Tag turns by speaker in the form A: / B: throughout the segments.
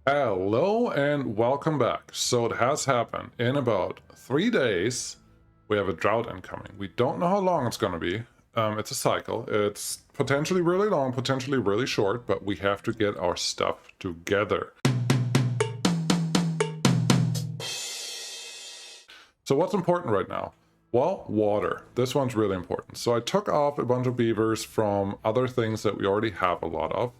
A: Hello and welcome back. So it has happened. In about 3 days, we have a drought incoming. We don't know how long it's going to be. It's a cycle. It's potentially really long, potentially really short, but we have to get our stuff together. So what's important right now? Well, water. This one's really important. So I took off a bunch of beavers from other things that we already have a lot of.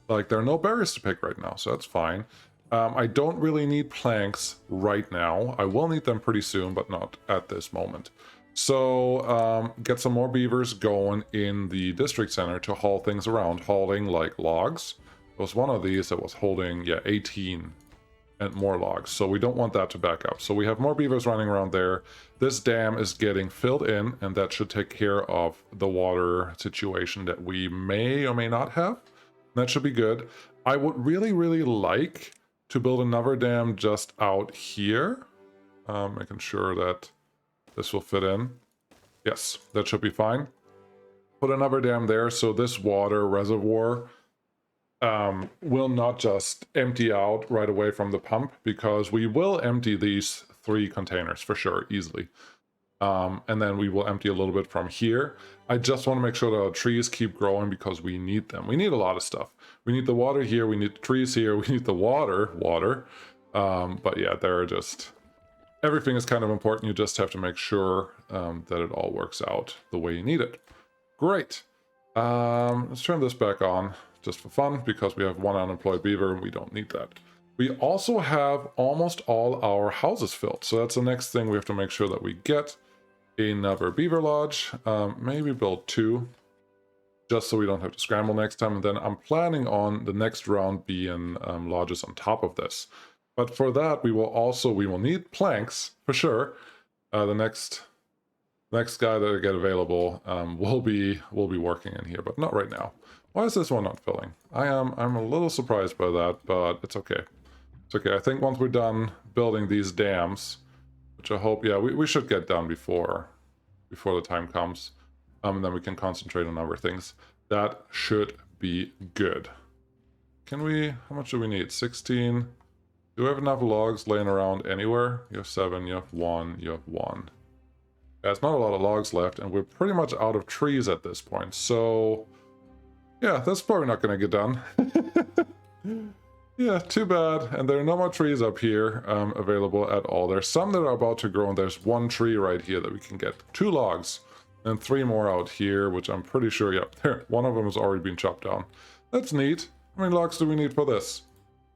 A: Like, there are no berries to pick right now, so that's fine. I don't really need planks right now. I will need them pretty soon, but not at this moment. So get some more beavers going in the district center to haul things around. Hauling like logs. There was one of these that was holding, 18 and more logs, so we don't want that to back up. So we have more beavers running around there. This dam is getting filled in, and that should take care of the water situation that we may or may not have. That should be good. I would really like to build another dam just out here, making sure that this will fit in. Yes, that should be fine. Put another dam there so this water reservoir will not just empty out right away from the pump, because we will empty these 3 containers for sure, easily. And then we will empty a little bit from here. I just want to make sure that our trees keep growing because we need them. We need a lot of stuff. We need the water here, we need the trees here, we need the water. But yeah, they're just... everything is kind of important. You just have to make sure that it all works out the way you need it. Great. Let's turn this back on just for fun, because we have 1 unemployed beaver and we don't need that. We also have almost all our houses filled, so that's the next thing we have to make sure that we get. Another beaver lodge, maybe build 2, just so we don't have to scramble next time. And then I'm planning on the next round being lodges on top of this. But for that, we will need planks for sure. The next guy that I get available will be working in here, but not right now. Why is this one not filling? I'm a little surprised by that, but it's okay. It's okay. I think once we're done building these dams, which I hope, yeah, we should get done before the time comes, and then we can concentrate on other things. That should be good. Can we? How much do we need? 16. Do we have enough logs laying around anywhere? You have 7. You have 1. You have 1. Yeah, it's not a lot of logs left, and we're pretty much out of trees at this point. So, yeah, that's probably not going to get done. Yeah, too bad. And there are no more trees up here available at all. There's some that are about to grow, and there's 1 tree right here that we can get 2 logs, and 3 more out here, which I'm pretty sure, yep, there, 1 of them has already been chopped down. That's neat. How many logs do we need for this?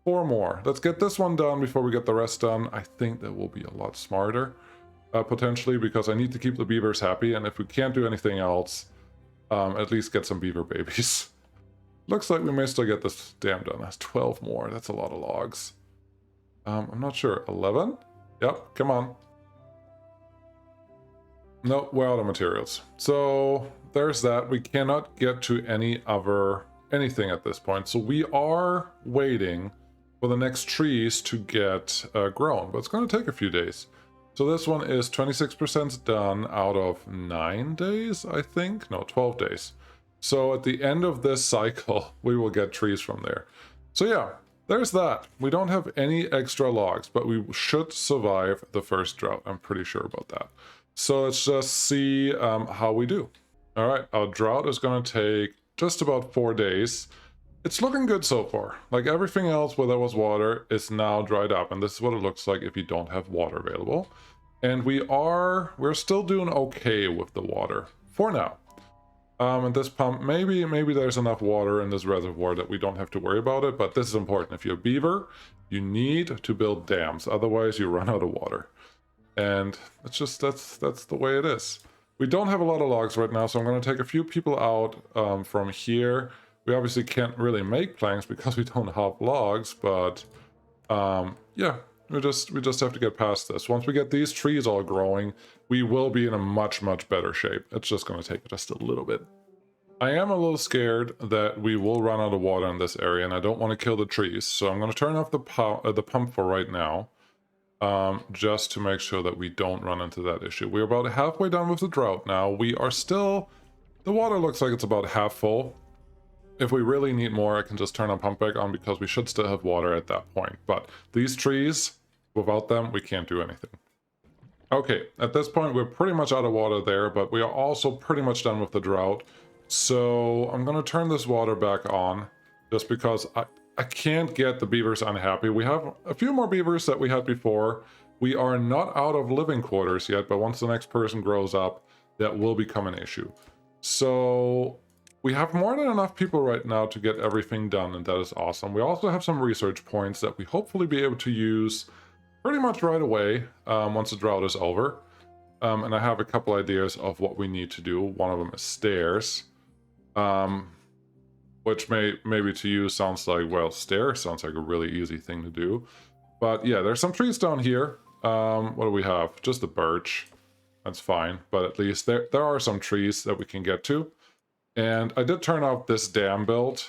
A: 4 more. Let's get this one done before we get the rest done. I think that will be a lot smarter, potentially, because I need to keep the beavers happy, and if we can't do anything else, at least get some beaver babies. Looks like we may still get this dam done. That's 12 more. That's a lot of logs. I'm not sure. 11? Yep, come on. Nope, we're out of materials. So there's that. We cannot get to anything at this point. So we are waiting for the next trees to get grown, but it's going to take a few days. So this one is 26% done out of 9 days, I think. No, 12 days. So at the end of this cycle, we will get trees from there. So yeah, there's that. We don't have any extra logs, but we should survive the first drought. I'm pretty sure about that. So let's just see how we do. All right, our drought is going to take just about 4 days. It's looking good so far. Like everything else where there was water is now dried up, and this is what it looks like if you don't have water available. And we're still doing okay with the water for now. And this pump, maybe there's enough water in this reservoir that we don't have to worry about it, but this is important. If you're a beaver, you need to build dams, otherwise you run out of water. And it's just, that's the way it is. We don't have a lot of logs right now, so I'm going to take a few people out from here. We obviously can't really make planks because we don't have logs, but yeah, we just have to get past this. Once we get these trees all growing, we will be in a much better shape. It's just going to take just a little bit. I am a little scared that we will run out of water in this area, and I don't want to kill the trees, so I'm going to turn off the pump for right now, just to make sure that we don't run into that issue. We're about halfway done with the drought now. We are still... the water looks like it's about half full. If we really need more, I can just turn our pump back on because we should still have water at that point. But these trees, without them, we can't do anything. Okay, at this point, we're pretty much out of water there, but we are also pretty much done with the drought. So I'm going to turn this water back on just because I can't get the beavers unhappy. We have a few more beavers that we had before. We are not out of living quarters yet, but once the next person grows up, that will become an issue. So we have more than enough people right now to get everything done, and that is awesome. We also have some research points that we hopefully be able to use pretty much right away once the drought is over. And I have a couple ideas of what we need to do. One of them is stairs, which maybe to you sounds like, well, stairs sounds like a really easy thing to do. But yeah, there's some trees down here. What do we have? Just the birch. That's fine, but at least there are some trees that we can get to. And I did turn off this dam build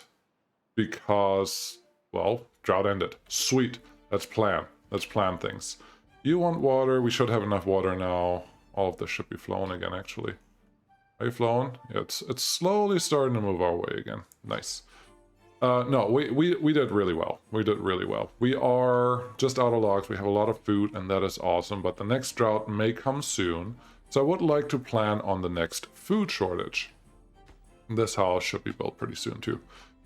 A: because, well, drought ended. Sweet. Let's plan. Let's plan things. You want water. We should have enough water now. All of this should be flowing again, actually. Are you flowing? Yeah, it's slowly starting to move our way again. Nice. No, we did really well. We did really well. We are just out of logs. We have a lot of food, and that is awesome. But the next drought may come soon. So I would like to plan on the next food shortage. This house should be built pretty soon, too.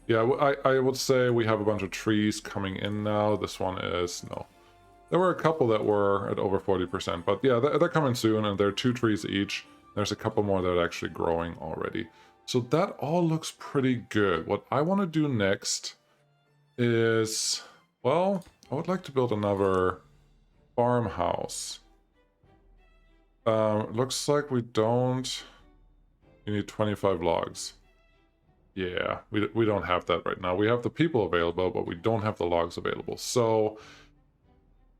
A: Yeah, I would say we have a bunch of trees coming in now. This one is... no. There were a couple that were at over 40%. But yeah, they're coming soon, and they're 2 trees each. There's a couple more that are actually growing already. So that all looks pretty good. What I want to do next is, well, I would like to build another farmhouse. Looks like we don't... You need 25 logs. Yeah, we don't have that right now. We have the people available, but we don't have the logs available. So,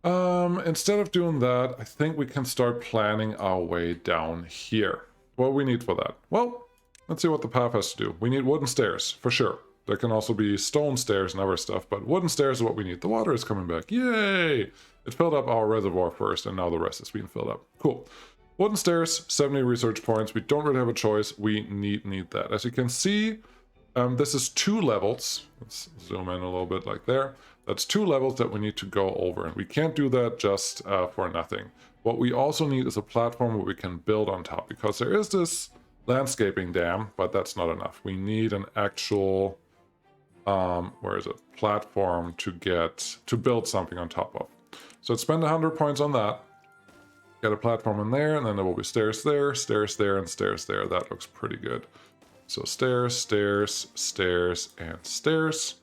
A: instead of doing that, I think we can start planning our way down here. What do we need for that? Well, let's see what the path has to do. We need wooden stairs, for sure. There can also be stone stairs and other stuff, but wooden stairs is what we need. The water is coming back. Yay! It filled up our reservoir first, and now the rest is being filled up. Cool. Wooden stairs, 70 research points. We don't really have a choice. We need that. As you can see, this is 2 levels. Let's zoom in a little bit like there. That's 2 levels that we need to go over, and we can't do that just for nothing. What we also need is a platform where we can build on top, because there is this landscaping dam, but that's not enough. We need an actual, where is it? Platform to build something on top of. So let's spend 100 points on that. Get a platform in there, and then there will be stairs there, and stairs there. That looks pretty good. So stairs, stairs, stairs, and stairs.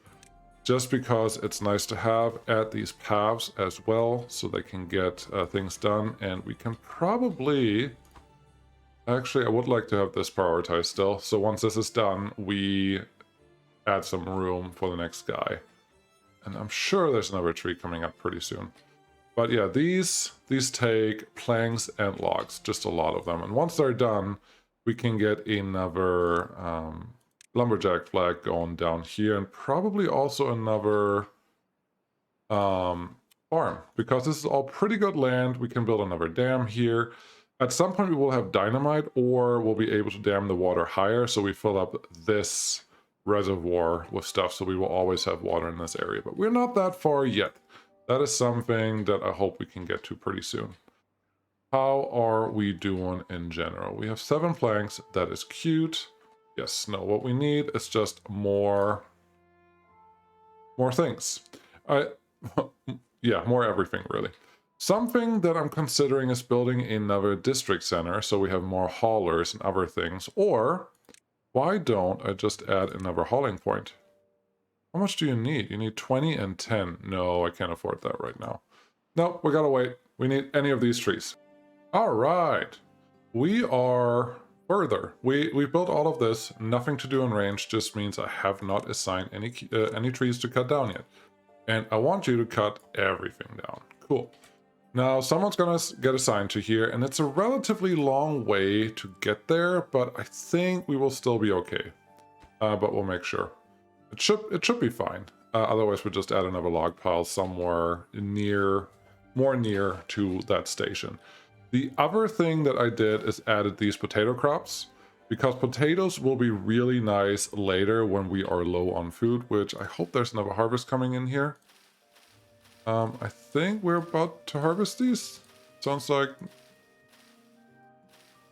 A: Just because it's nice to have at these paths as well, so they can get things done. And we can probably... Actually, I would like to have this prioritized still. So once this is done, we add some room for the next guy. And I'm sure there's another tree coming up pretty soon. But yeah, these take planks and logs, just a lot of them. And once they're done, we can get another lumberjack flag going down here, and probably also another farm, because this is all pretty good land. We can build another dam here. At some point we will have dynamite, or we'll be able to dam the water higher, so we fill up this reservoir with stuff, so we will always have water in this area. But we're not that far yet. That is something that I hope we can get to pretty soon. How are we doing in general? We have 7 planks. That is cute. Yes, no, what we need is just more things. Yeah, more everything, really. Something that I'm considering is building another district center, so we have more haulers and other things. Or, why don't I just add another hauling point? How much do you need? You need 20 and 10. No, I can't afford that right now. No, we gotta wait. We need any of these trees. All right. We are further. We built all of this. Nothing to do in range just means I have not assigned any trees to cut down yet. And I want you to cut everything down. Cool. Now, someone's gonna get assigned to here, and it's a relatively long way to get there, but I think we will still be okay. But we'll make sure. It should be fine. Otherwise, we'll just add another log pile somewhere more near to that station. The other thing that I did is added these potato crops. because potatoes will be really nice later when we are low on food, which I hope there's another harvest coming in here. I think we're about to harvest these. Sounds like,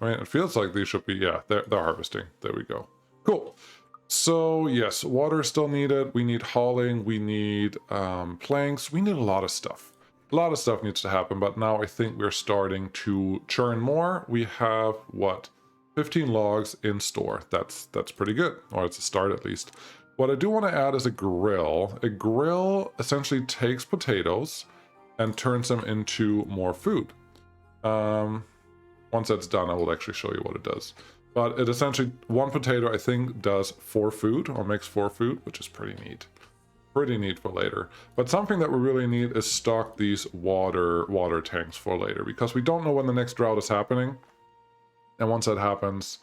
A: I mean, it feels like these should be, yeah, they're harvesting. There we go. Cool. So yes, water is still needed. We need hauling. We need planks. We need a lot of stuff. A lot of stuff needs to happen, but now I think we're starting to churn more. We have, what, 15 logs in store. That's pretty good, or it's a start at least. What I do want to add is a grill. A grill essentially takes potatoes and turns them into more food. Once that's done, I will actually show you what it does. But it essentially, one potato, I think, does 4 food, or makes 4 food, which is pretty neat. Pretty neat for later. But something that we really need is stock these water tanks for later, because we don't know when the next drought is happening. And once that happens,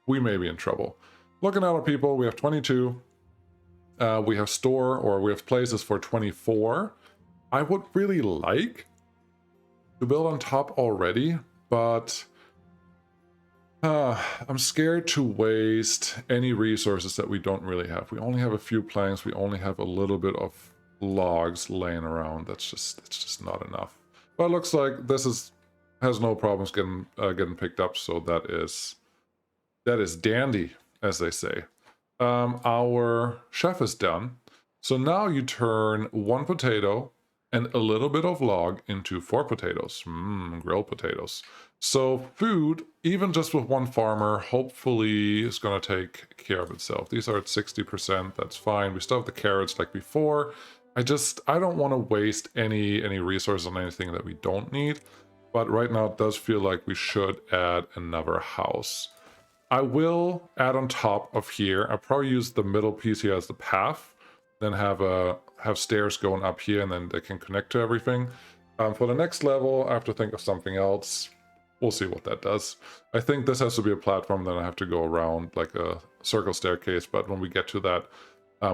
A: we may be in trouble. Looking at our people, we have 22. We have places for 24. I would really like to build on top already, but I'm scared to waste any resources that we don't really have. We only have a few planks. We only have a little bit of logs laying around. That's just not enough. But it looks like this has no problems getting picked up. So that is dandy, as they say. Our chef is done. So now you turn 1 potato and a little bit of log into 4 potatoes. Grilled potatoes. So food, even just with 1 farmer, hopefully is going to take care of itself. These are at 60%. That's fine. We still have the carrots like before. I don't want to waste any resources on anything that we don't need. But right now it does feel like we should add another house. I will add on top of here. I'll probably use the middle piece here as the path, then have stairs going up here, and then they can connect to everything. For the next level, I have to think of something else. We'll see what that does. I think this has to be a platform, then I have to go around like a circle staircase, but when we get to that,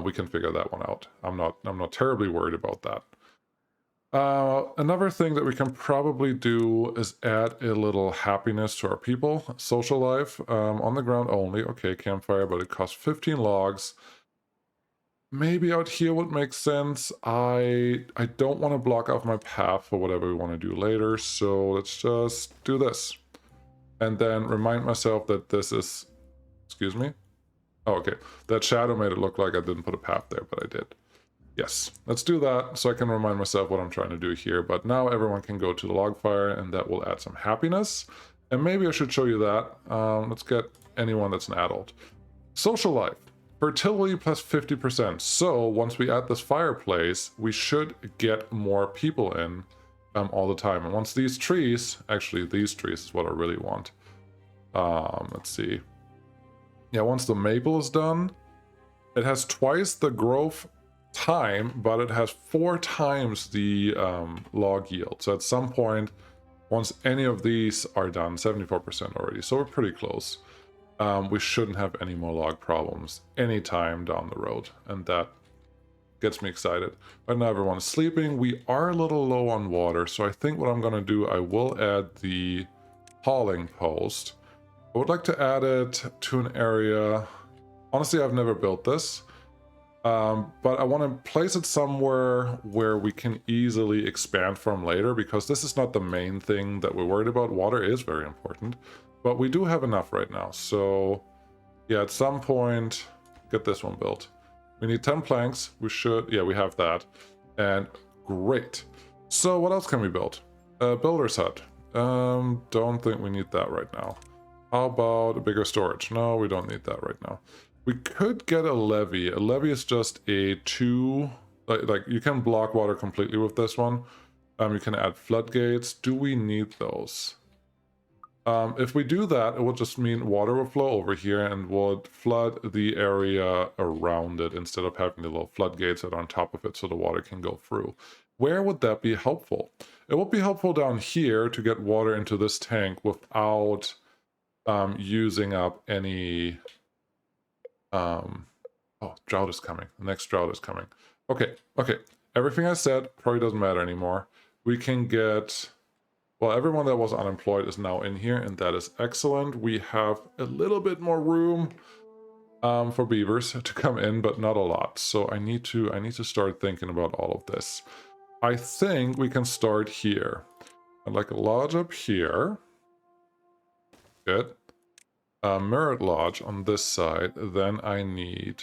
A: we can figure that one out. I'm not terribly worried about that. Another thing that we can probably do is add a little happiness to our people. Social life, on the ground only. Okay, campfire, but it costs 15 logs. Maybe out here would make sense. I don't want to block off my path for whatever we want to do later, so let's just do this. And then remind myself that this is... Excuse me? Oh, okay. That shadow made it look like I didn't put a path there, but I did. Yes, let's do that so I can remind myself what I'm trying to do here. But now everyone can go to the log fire, and that will add some happiness. And maybe I should show you that. Let's get anyone that's an adult. Social life. Fertility plus 50%. So once we add this fireplace, we should get more people in all the time. And once these trees, actually these trees is what I really want. Let's see. Yeah, once the maple is done, it has twice the growth time, but it has 4 times the log yield. So at some point, once any of these are done, 74% already. So we're pretty close. We shouldn't have any more log problems anytime down the road, and that gets me excited. But now everyone is sleeping. We are a little low on water, so I think what I'm going to do, I will add the hauling post. I would like to add it to an area. Honestly, I've never built this, but I want to place it somewhere where we can easily expand from later, because this is not the main thing that we're worried about. Water is very important. But we do have enough right now, so yeah, at some point, get this one built. We need 10 planks. We should, yeah, we have that. And great. So what else can we build? A builder's hut. Don't think we need that right now. How about a bigger storage? No, we don't need that right now. We could get a levee. A levee is just a like you can block water completely with this one. You can add floodgates. Do we need those? If we do that, it will just mean water will flow over here and would flood the area around it instead of having the little floodgates that are on top of it so the water can go through. Where would that be helpful? It would be helpful down here to get water into this tank without using up any... oh, drought is coming. The next drought is coming. Okay. Everything I said probably doesn't matter anymore. We can get Well, everyone that was unemployed is now in here, and that is excellent. We have a little bit more room for beavers to come in, but not a lot. So I need to start thinking about all of this. I think we can start here. I'd like a lodge up here. Good. Mirrored lodge on this side. Then I need,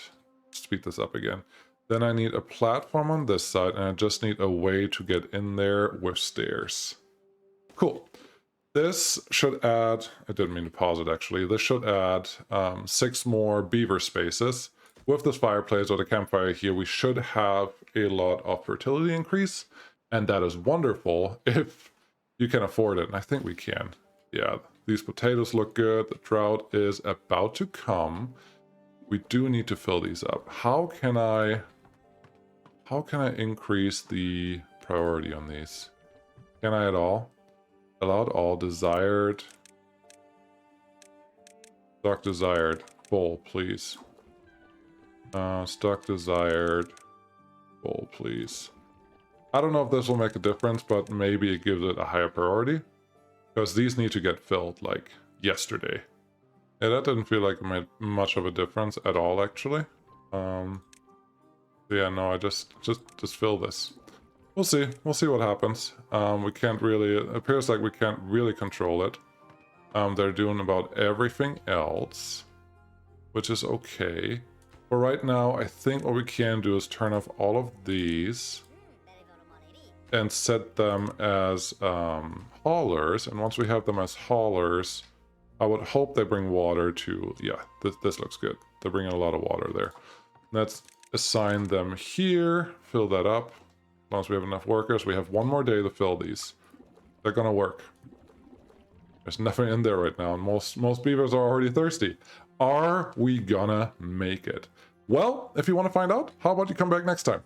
A: speed this up again. Then I need a platform on this side, and I just need a way to get in there with stairs. Cool. This should add, I didn't mean to pause it actually, this should add 6 more beaver spaces. With this fireplace or the campfire here, we should have a lot of fertility increase, and that is wonderful if you can afford it, and I think we can. Yeah, these potatoes look good, the drought is about to come. We do need to fill these up. How can I increase the priority on these? Can I at all? Allowed all, desired. Stock desired, full, please. Stock desired, full, please. I don't know if this will make a difference, but maybe it gives it a higher priority. Because these need to get filled, like, yesterday. Yeah, that didn't feel like it made much of a difference at all, actually. Yeah, no, I just fill this. We'll see what happens. We can't really, it appears like we can't really control it. They're doing about everything else, which is okay. But right now, I think what we can do is turn off all of these and set them as haulers. And once we have them as haulers, I would hope they bring water to, yeah, this looks good. They're bringing a lot of water there. Let's assign them here, fill that up. As long as we have enough workers, we have one more day to fill these. They're gonna work. There's nothing in there right now, and most beavers are already thirsty. Are we gonna make it? Well, if you want to find out, how about you come back next time?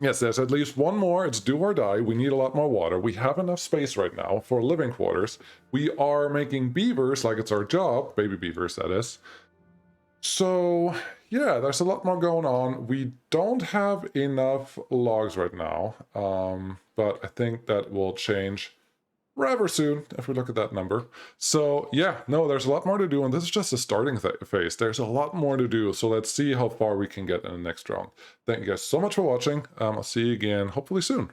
A: Yes, there's at least one more. It's do or die. We need a lot more water. We have enough space right now for living quarters. We are making beavers like it's our job. Baby beavers, that is. So, yeah, there's a lot more going on. We don't have enough logs right now, but I think that will change rather soon if we look at that number. So, yeah, no, there's a lot more to do, and this is just a starting phase. There's a lot more to do, so let's see how far we can get in the next round. Thank you guys so much for watching. I'll see you again hopefully soon.